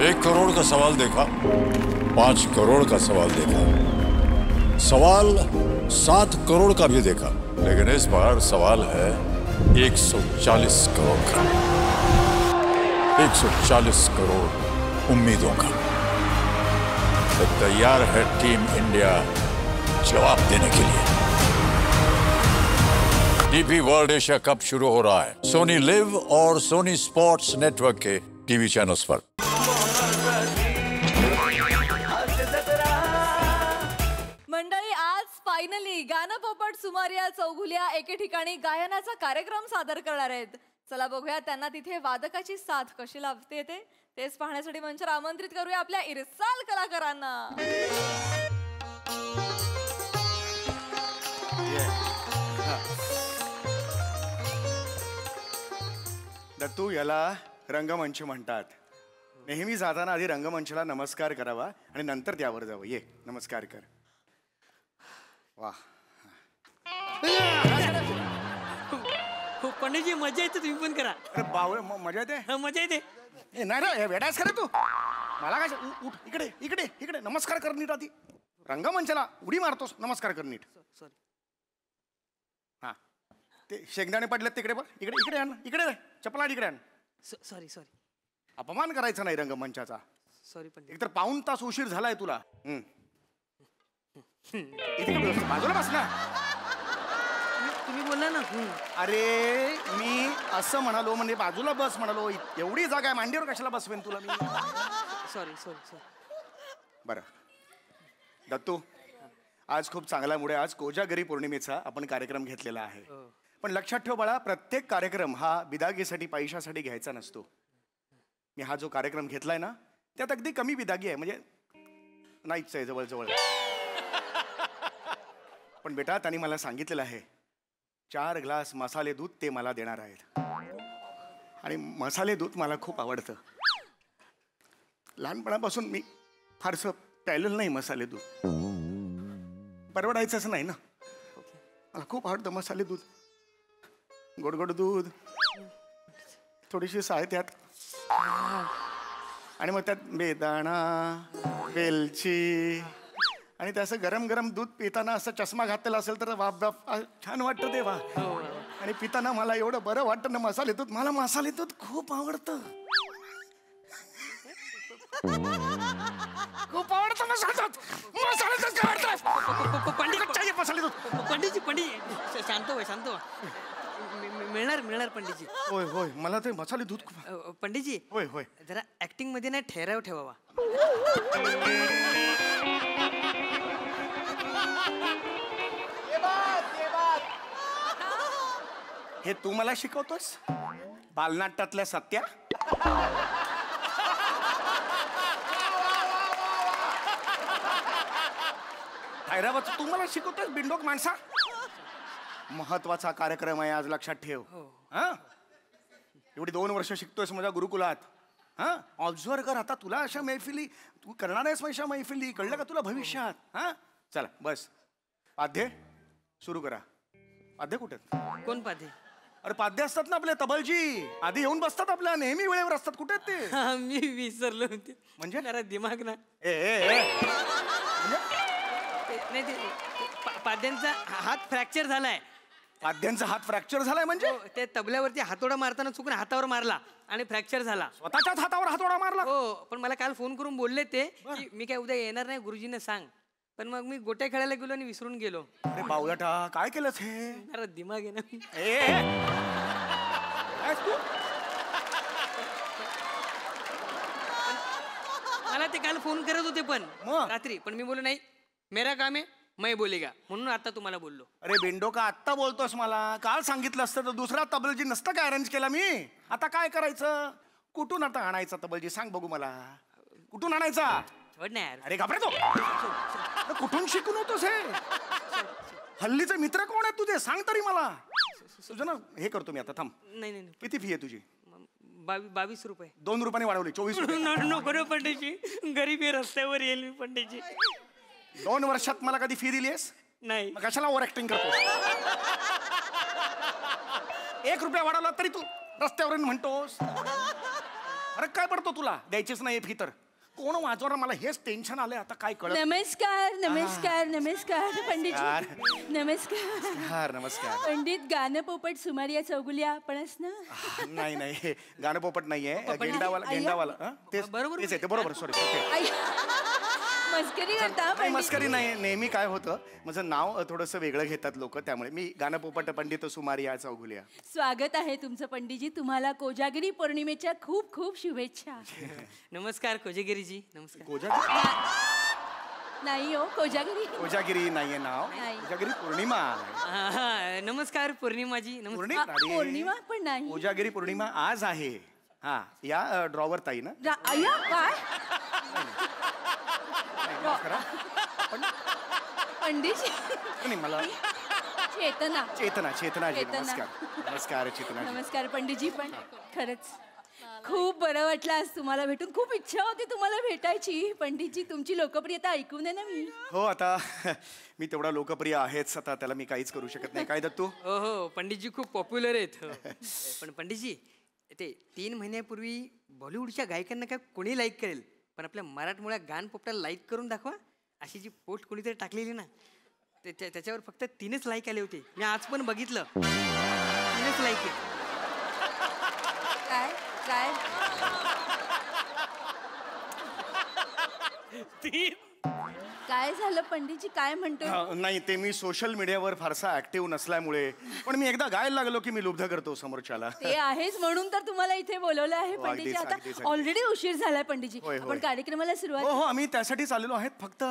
1 करोड़ का सवाल देखा, 5 करोड़ का सवाल देखा, सवाल 7 करोड़ का भी देखा, लेकिन इस बार सवाल है 140 करोड़ का। 140 करोड़ उम्मीदों का। तो तैयार है टीम इंडिया जवाब देने के लिए। डीपी वर्ल्ड एशिया कप शुरू हो रहा है सोनी लिव और सोनी स्पोर्ट्स नेटवर्क के टीवी चैनल्स पर। मंडळी, आज फायनली गाणं पोपट सुमारिया चौगुल्या एके ठिकाणी गायनाचा कार्यक्रम सादर करणार आहेत। चला बघूया त्यांना तिथे वादकाची साथ कशी लाभते तेच पाहण्यासाठी मंचावर आमंत्रित करूया आपल्या इरसाल कलाकारांना। दत्तू, याला रंगमंच म्हणतात। नेहमी जाताना आधी रंगमंचाला नमस्कार करावा आणि नंतर त्यावर जावं। ये, नमस्कार कर। वाह, पंडितजी मजा येते, तुम्ही पण करा। अरे बावळे, मजा येते? मजा येते। नाही रे, वेडास खरं तू। मला काय, उठ, इकडे इकडे इकडे नमस्कार कर नीट आधी। रंगमंचाला उडी मारतोस, नमस्कार कर नीट। सॉरी। हा, ते शेंगदाणे पडलेत तिकडे बघ, इकडे इकडे आण, इकडे चपला इकडे आण। Sorry sorry. अपमान करायचा नाही रंगमंचाचा। सॉरी पंडित। एकतर पाऊण तास उशीर झालाय तुला। इथे बाजूला बस ना। तुम्ही बोला ना। अरे मी असं म्हणालो, म्हणजे बाजूला बस म्हणालो। एवढी जागा आहे, मांडीवर कशाला बसवेन तुला मी? Sorry sorry sorry. बरं दत्तू, आज खूप चांगला मूड आहे। आज कोजागरी पौर्णिमेचा आपण कार्यक्रम घेतलेला आहे। पण लक्षात ठेव बाळा, प्रत्येक कार्यक्रम हा बिदागीसाठी पैशासाठी घ्यायचा नसतो। मी हा जो कार्यक्रम घेतलाय ना, त्यात अगदी कमी बिदागी आहे, म्हणजे नाहीच आहे जवळजवळ। पण बेटा, त्यांनी मला सांगितलेलं आहे 4 ग्लास मसाले दूध ते मला देणार आहेत। आणि मसाले दूध मला खूप आवडतं। लहानपणापासून मी फारसं प्यायलेलं नाही मसाले दूध, परवडायचंच नाही ना। मला खूप आवडतं मसाले दूध, गोडगोड दूध, थोडीशी साय त्यात, आणि मग त्यात बेदाणा, वेलची, आणि त्याचं गरम गरम दूध पिताना असं चष्मा घातलेला असेल तर बाप बाप छान वाटतं ते। वा, आणि पिताना मला एवढं बरं वाटतं ना मसाले दूध। मला मसाले दूध खूप आवडतं, खूप आवडतं मसाले दूध। मसाले दूध काय आवडतं? पंडितजी पंडितजी शांत व्हा, शांत व्हा। मिळणार मिळणार पंडितजी। होय होय, मला ते मसाले दूध खूप। पंडितजी होय होय, जरा ऍक्टिंग मध्ये ना ठहराव ठेवावा। हे तू मला शिकवतोस बालनाट्यातल्या सत्या? हैराबाद तू मला शिकवतोस बिंडोक माणसा? महत्वाचा कार्यक्रम आहे आज, लक्षात ठेव। हा, एवढी 2 वर्ष शिकतोयस माझ्या गुरुकुलात। हा, ऑब्झर्व कर आता। तुला अशा मैफिली तू करणार आहेस, अशा मैफिली, कळलं का तुला भविष्यात? हा, चला बस, पाध्ये सुरू करा। पाध्ये कुठे? कोण पाध्ये? अरे पाध्ये असतात ना आपले, तबलजी आधी येऊन बसतात आपल्या, नेहमी वेळेवर असतात। कुठे आहेत ते? मी विसरलो होते। म्हणजे जरा दिमाग ना। नाही, पाद्यांचा हात फ्रॅक्चर झालाय। पाद्यांचा हात फ्रॅक्चर झालाय म्हणजे? ते तबल्यावरती हातोडा मारताना चुकून हातावर मारला आणि फ्रॅक्चर झाला। स्वतःच्याच हातावर हातोडा मारला? हो, पण मला काल फोन करून बोलले ते की मी काय उद्या येणार नाही, गुरुजींना सांग। पण मग मी गोट्या खेळायला गेलो आणि विसरून गेलो। अरे बावळटा, काय केलंस हे? जरा दिमाग आहे ना। मला ते काल फोन करत होते पण रात्री, पण मी बोललो नाही, मेरा काम है मैं बोलेगा, म्हणून आता तुम्हाला बोललो। अरे बिंडो, का आत्ता बोलतोस? मला काल सांगितलं असतं तर दुसरा तबलजी नसतं काय अरेंज केला मी? आता काय करायचं? कुठून आता आणायचा तबलजी सांग बघू मला, कुठून आणायचा? अरे घाबरे तो, कुठून शिकून होतोस हे? हल्लीचे मित्र कोण आहेत तुझे? सांग तरी मला। तुझं ना हे करतो मी आता, थांब। नाही नाही, किती फी आहे तुझी? 22 रुपये। 2 रुपयाने वाढवली, 24 रुपये। नको रे पंडितजी, गरीबी रस्त्यावर येईल मी पंडितजी। 2 वर्षात मला कधी फी दिलीस? नाही। मग कशाला ओव्हर ऍक्टिंग करतो? 1 रुपया वाढवला तरी तू रस्त्यावरून म्हणतोस। फरक काय पडतो तुला? द्यायचीच नाही फी तर कोण वाजवणार? मला हेच टेन्शन आलंय आता, काय कळत. नमस्कार नमस्कार नमस्कार पंडितजी. नमस्कार नमस्कार. पंडित गाणं पोपट सुमारिया चौगुल्या आपणच ना? नाही नाही, गाणं पोपट नाहीये, गेंडावाला. हं? तेच बरोबर. तेच आहे ते, बरोबर. सॉरी. आई, मस्करी करता नाही, पंडित? मस्करी नाही. नेहमी काय होतं, माझं नाव थोडंसं वेगळं घेतात लोक, त्यामुळे मी गाणं पोपट पंडित सुमारिया चौगुल्या. स्वागत आहे तुमचं पंडितजी. तुम्हाला कोजागिरी पौर्णिमेच्या खूप खूप शुभेच्छा. नमस्कार कोजेगिरीजी. नमस्कार. नाही हो, कोजागिरी. कोजागिरी नाहीये नाव, नाही. कोजागिरी पौर्णिमा. नमस्कार पौर्णिमाजी. नमस्कार. पौर्णिमा पण नाही. कोजागिरी पौर्णिमा आज आहे. हा, या ड्रॉवर ताई ना. अय्या, काय पंडितजी? नाही, मला चेतना. चेतनाजी. चेतना. नमस्कार. नमस्कार चेतनाजी. नमस्कार पंडितजी. पण खरंच खूप बरं वाटलं आज तुम्हाला भेटून. खूप इच्छा होती तुम्हाला भेटायची पंडितजी. तुमची लोकप्रियता ऐकून आहे ना मी. हो, आता मी तेवढा लोकप्रिय आहेच, आता त्याला मी काहीच करू शकत नाही. काय दत्तू? हो हो, पंडितजी खूप पॉप्युलर आहेत. हो. पण पंडितजी, ते 3 महिन्यापूर्वी बॉलिवूडच्या गायकांना काय कोणी लाईक करेल, पण आपल्या मराठमोळ्या गान पोपटाला लाईक करून दाखवा अशी जी पोस्ट कोणीतरी टाकलेली ना, त्याच्यावर फक्त 3च लाईक आले होते. मी आज पण बघितलं, 3च लाईक आहे. काय काय काय झालं पंडितजी? काय म्हणतो? नाही, ते मी सोशल मीडियावर फारसा ऍक्टिव्ह नसल्यामुळे, पण मी एकदा गायला लागलो की मी लुब्ध करतो समोरच्याला. ते आहेच म्हणून तर तुम्हाला इथे बोलवलं आहे पंडितजी. अगदीच, आता अगदीच. ऑलरेडी उशीर झालाय पंडितजी. होय, होय. आपण कार्यक्रमाला सुरुवात. हो हो, आम्ही त्यासाठीच आलेलो आहेत. फक्त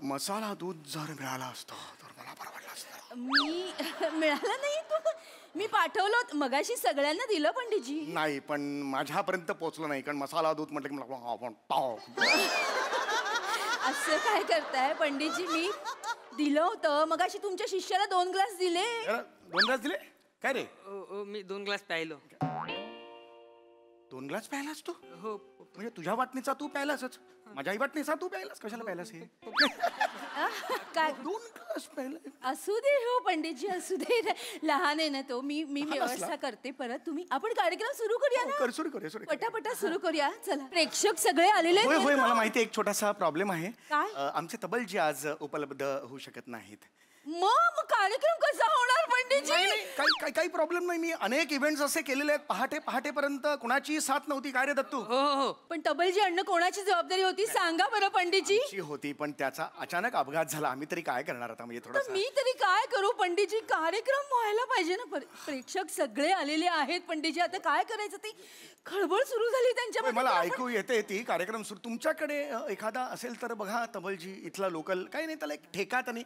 मसाला दूध जर मिळाला असतो तर मला परवडलं असतं. मी मिळालं नाही तू. मी पाठवलं मगाशी सगळ्यांना दिलं पंडितजी. नाही, पण माझ्यापर्यंत पोहोचलं नाही, कारण मसाला दूध म्हटलं की मला असं काय करताय पंडितजी? मी दिलं होतं मगाशी तुमच्या शिष्याला 2 ग्लास दिले. 2 ग्लास दिले काय रे? मी 2 ग्लास प्यायलो. 2 ग्लास प्यायलास तू? हो. म्हणजे तुझ्या वाटणीचा तू प्यायलासच, माझ्या आई वाटणीचा तू प्यायलास. कशाला प्यायलास हे? काय 2 ग्लास प्यायला? असू दे हो पंडितजी, असू दे. लहान आहे ना तो. मी व्यवस्था करते परत. आपण कार्यक्रम सुरू करूया ना. सुरू करूया. पटापटा सुरू करूया. चला, प्रेक्षक सगळे आलेले होय आहेत होय, ना? मला माहिती आहे, एक छोटासा प्रॉब्लेम आहे. काय? आमचे तबलजी आज उपलब्ध होऊ शकत नाहीत. मग कार्यक्रम कसा होणार पंडितजी? काही प्रॉब्लेम नाही. मी अनेक इव्हेंट्स असे केलेले आहेत, पहाटेपर्यंत कुणाची साथ नव्हती. काय रे दत्तू? हो हो. पण तबलजी अण्ण कोणाची जबाबदारी होती सांगा बरं पंडितजी. ची होती, पण त्याचा अचानक अपघात झाला. आम्ही तरी काय करणार आता? म्हणजे तर थोडंसं मी तरी काय करू पंडितजी? कार्यक्रम व्हायला पाहिजे ना. प्रेक्षक सगळे आलेले आहेत पंडितजी. आता काय करायचं? ती खळबळ सुरू झाली त्यांच्या. मला ऐकू येते ती कार्यक्रम सुरू. तुमच्याकडे एखादा असेल तर बघा, तबलजी इथला लोकल. काही नाही, त्याला एक ठेका तनी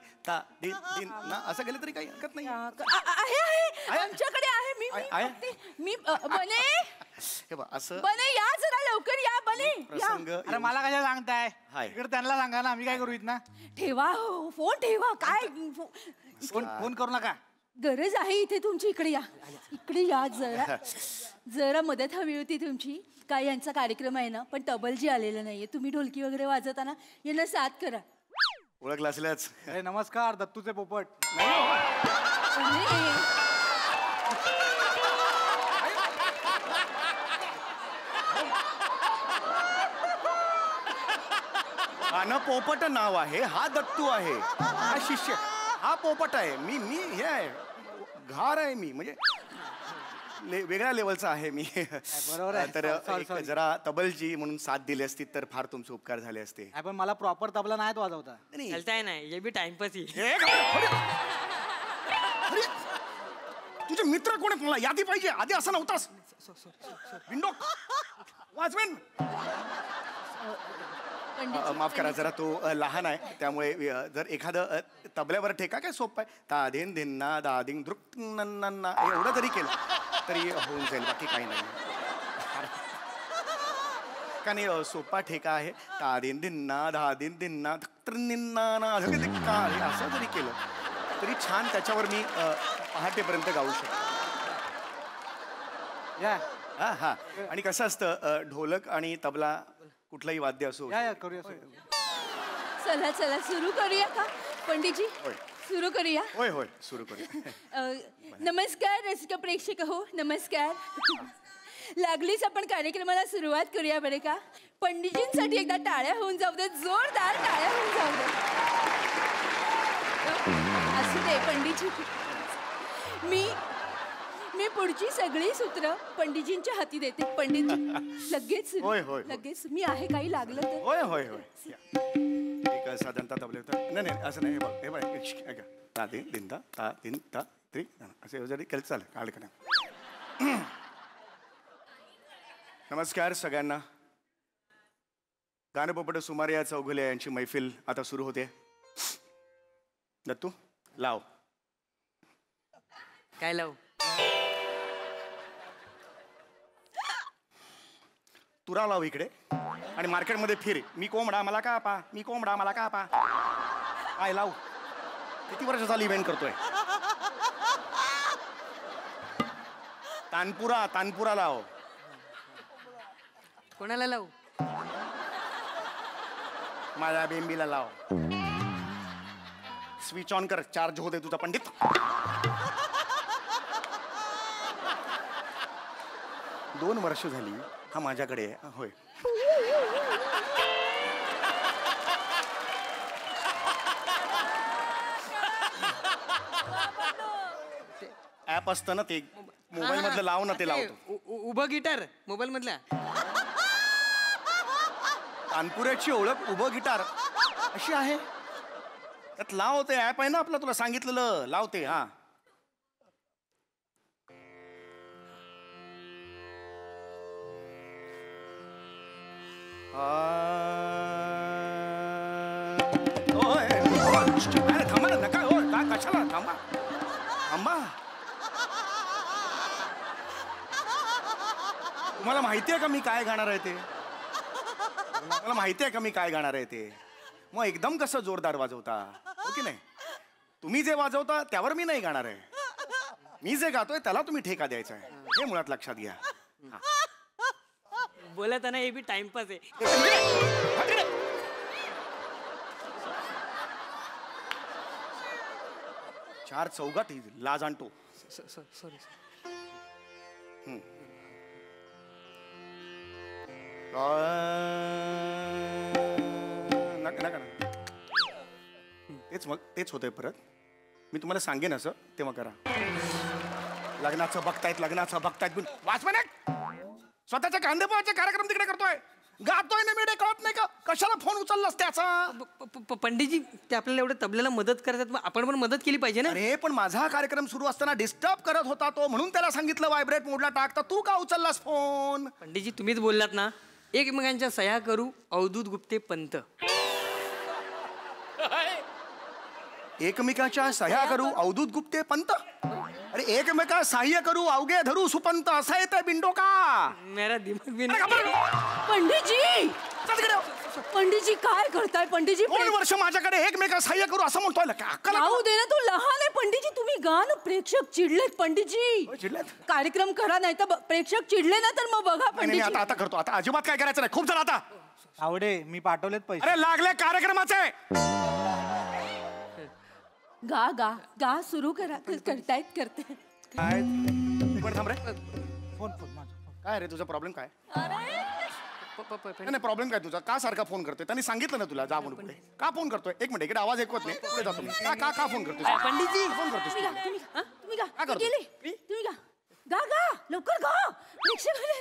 ना असं गेलं तरी काही हरकत नाही. आहे आमच्याकडे आहे. मी बने, हे बघ असं. बने या जरा लवकर या. बने प्रसंग. अरे मला कशा सांगताय? हाय. इकडे त्यांना सांगा ना, आम्ही काय करू ना. ठेवा हो, फोन ठेवा. काय फोन करू नका. गरज आहे इथे तुमची. इकडे या जरा मदत हवी होती तुमची. काय यांचा कार्यक्रम आहे ना, पण तबलजी आलेला नाहीये. तुम्ही ढोलकी वगैरे वाजवताना यांना साथ करा. ओळखलं असल्याच. अरे नमस्कार, दत्तूचे पोपट. ना पोपट नाव आहे, हा दत्तू आहे, हा शिष्य, हा पोपट आहे. मी हे आहे, घार आहे मी, म्हणजे वेगळ्या लेवलचा आहे मी. बरोबर आहे. तर जरा तबलजी म्हणून साथ दिली असती तर फार तुमचे उपकार झाले असते. पण मला प्रॉपर तबला नाही वाजवता. चलताय नाही, ये बी टाइमपास ही. तुझे मित्र कोण आहेत? मला यादी पाहिजे. आधी असं नव्हतास. बिंडोक वाजवेन. माफ करा, जरा तो लहान आहे, त्यामुळे जर एखादं तबल्यावर ठेका काय सोपं आहे. ता दिन दिन ना दा दिन दृक नन्ना एवढं जरी केलं तरी होऊन जाईल, बाकी काही नाही. का नाही, सोपा ठेका आहे. ता दिन दिन ना दा दिन दिन ना निन्ना असं जरी केलं तरी छान त्याच्यावर मी पहाटेपर्यंत गाऊ शकतो. हा. आणि कसं असतं, ढोलक आणि तबला कुठलंही वाद्य असो. करूया. चला सुरू करूया का पंडितजी? सुरू करूया. होय सुरू करूया. नमस्कार रसिक प्रेक्षक हो, नमस्कार. लागलीच आपण कार्यक्रमाला सुरुवात करूया बरे का. पंडितजींसाठी एकदा टाळ्या होऊन जाऊ दे, जोरदार टाळ्या होऊन जाऊ दे. असू दे पंडितजी. मी पुढची सगळी सूत्र पंडितजींच्या हाती देते. पंडित लगेच होय, होय. लगेच मी आहे, काही लागलं तर. होय होय होय या. एक साधारणतः तबले होतं. नाही असे नाही. हे बघ हे बघ ता तीन तीन ता तीन ता त्रि असे जरी केलं चालेल. काढ का. नमस्कार सगळ्यांना. गानपोपट सुमारिया चौगुले यांची मैफिल आता सुरू होते. दत्तू लाव. काय लावू? तुरा लाव इकडे आणि मार्केटमध्ये फिर. मी कोंबडा मला का पा, मी कोंबडा मला का पा. काय लाव. किती वर्ष झाली इव्हेंट करतोय. तानपुरा लाव. कोणाला लावू? माझ्या बेंबीला लाव. स्विच ऑन कर. चार्ज होते तुझा पंडित. दोन वर्ष झाली हा माझ्याकडे आहे. होय ऍप असतं ना ते मोबाईल मधलं लाव ना. ते लावतो. उभं गिटार मोबाईल मधला. तानपुऱ्याची ओळख उभं गिटार अशी आहे. त्यात लावते. ऍप आहे ना आपलं, तुला सांगितलेलं. लावते. हा थांबा ना. नका हो. का कशाला. थांबा थांबा. तुम्हाला माहिती आहे का मी काय गाणार आहे ते. मला माहिती आहे का मी काय गाणार आहे ते. मग एकदम कसं जोरदार वाजवता हो की नाही. तुम्ही जे वाजवता त्यावर मी नाही गाणार आहे. मी जे गातोय त्याला तुम्ही ठेका द्यायचा आहे. हे मुळात लक्षात घ्या. बोलताना हे बी टाइमपास आहे. चार चौघात लाज आणतो. सॉरी. नका. तेच होतंय परत. मी तुम्हाला सांगेन असं तेव्हा करा. लग्नाचं बघतायत वाचवा. स्वतःच्या कांदेपोहाचे कार्यक्रम तिकडे करतोय. गातोय ना मी. कळत नाही का कशाला फोन उचललास त्याचा. पंडितजी ते आपल्याला एवढं तबल्याला मदत करतात, मग आपण पण मदत केली पाहिजे ना. अरे पण माझा कार्यक्रम सुरू असताना डिस्टर्ब करत होता तो, म्हणून त्याला सांगितलं व्हायब्रेट मोडला टाक. तर तू का उचललास फोन. पंडितजी तुम्हीच बोललात ना, एकमेकांच्या सह्या करू अवधूत गुप्ते पंत. एकमेकाच्या सह्या करू अवधूत गुप्ते पंत. अरे एकमेका सहाय्य करू अवघे धरू सुपंत. असं येतंय बिंडो का. मेरा दिमाग भी पंडितजी काय करताय. पंडितजी 2 वर्ष माझ्याकडे एकमेका सहाय्य करू असं म्हणतोय. राहू दे ना, तू लहान आहे. पंडितजी तुम्ही गा ना. प्रेक्षक चिडलेत पंडितजी. चिडलेत. कार्यक्रम करा, नाही तर प्रेक्षक चिडले ना तर मग बघा पंडितजी. आता करतो. आता अजिबात काय करायचं नाही. खूप झालं आता. आवडे मी पाठवलेत पैसे. अरे लागले कार्यक्रमाचे. गा सुरू करा. करतायत. काय थांब रे. फोन माझा. काय रे तुझा प्रॉब्लेम काय. पंडितजी नाही प्रॉब्लेम काय तुझा. का सारखा फोन करतोय. त्यांनी सांगितलं ना तुला जा म्हणून पुढे. का फोन करतोय. एक मिनिट इकडे आवाज ऐकवत नाही. पुढे जातो मी. का फोन करतोय. फोन करतोय. तुम्ही गा. काय करतो? तुम्ही गा लवकर गा. प्रेक्षक आले.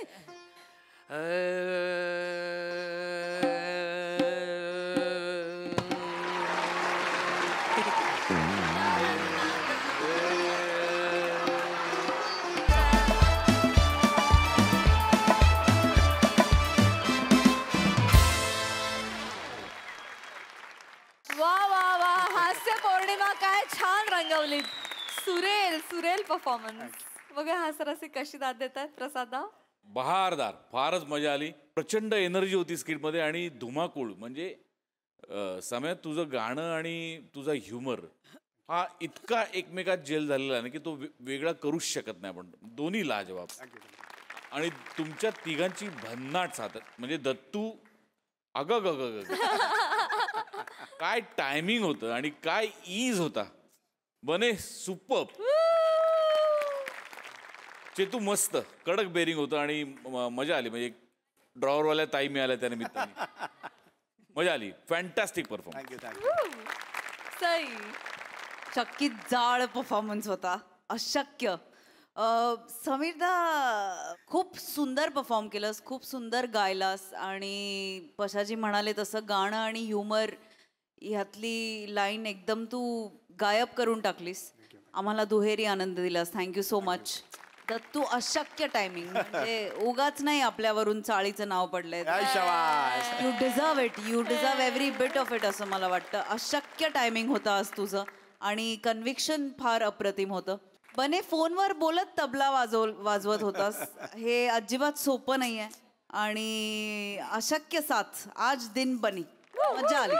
वा हास्य पौर्णिमा काय छान रंगवलीत. सुरेल परफॉर्मन्स. बघा हास्यरसिक कशी दाद देतात. प्रसादा बहारदार. फारच मजा आली. प्रचंड एनर्जी होती स्किटमध्ये आणि धुमाकूळ. म्हणजे समय तुझं गाणं आणि तुझा ह्युमर हा इतका एकमेकात जेल झालेला आहे ना की तो वेगळा करूच शकत नाही आपण. दोन्ही लाजवाब. आणि तुमच्या तिघांची भन्नाट साथ. म्हणजे दत्तू अग काय टायमिंग होतं आणि काय ईज होता. बने सुपर्ब. चेतू मस्त कडक बेरिंग होतं आणि मजा आली. म्हणजे ड्रॉवरवाल्या ताई मिळाल्या त्या निमित्ताने. मजा आली. Fantastic performance. Thank you thank you. Sai. चक्कीत जाळ परफॉर्मन्स होता, अशक्य. समीरदा खूप सुंदर परफॉर्म केलंस, खूप सुंदर गायलास आणि पशाजी म्हणाले तसं गाणं आणि ह्युमर ह्यातली लाईन एकदम तू गायब करून टाकलीस. आम्हाला दुहेरी आनंद दिलास. Thank you so much. तर तू अशक्य टायमिंग म्हणजे उगाच नाही आपल्यावरून चाळीचं नाव पडलंय. You deserve it, you deserve every bit of it असं मला वाटतं. अशक्य टायमिंग होतं आज तुझं आणि कन्व्हिक्शन फार अप्रतिम होतं. बने फोनवर बोलत तबला वाजवत होतास, हे अजिबात सोपं नाही आहे आणि अशक्य साथ. आज दिन बनी, मजा आली.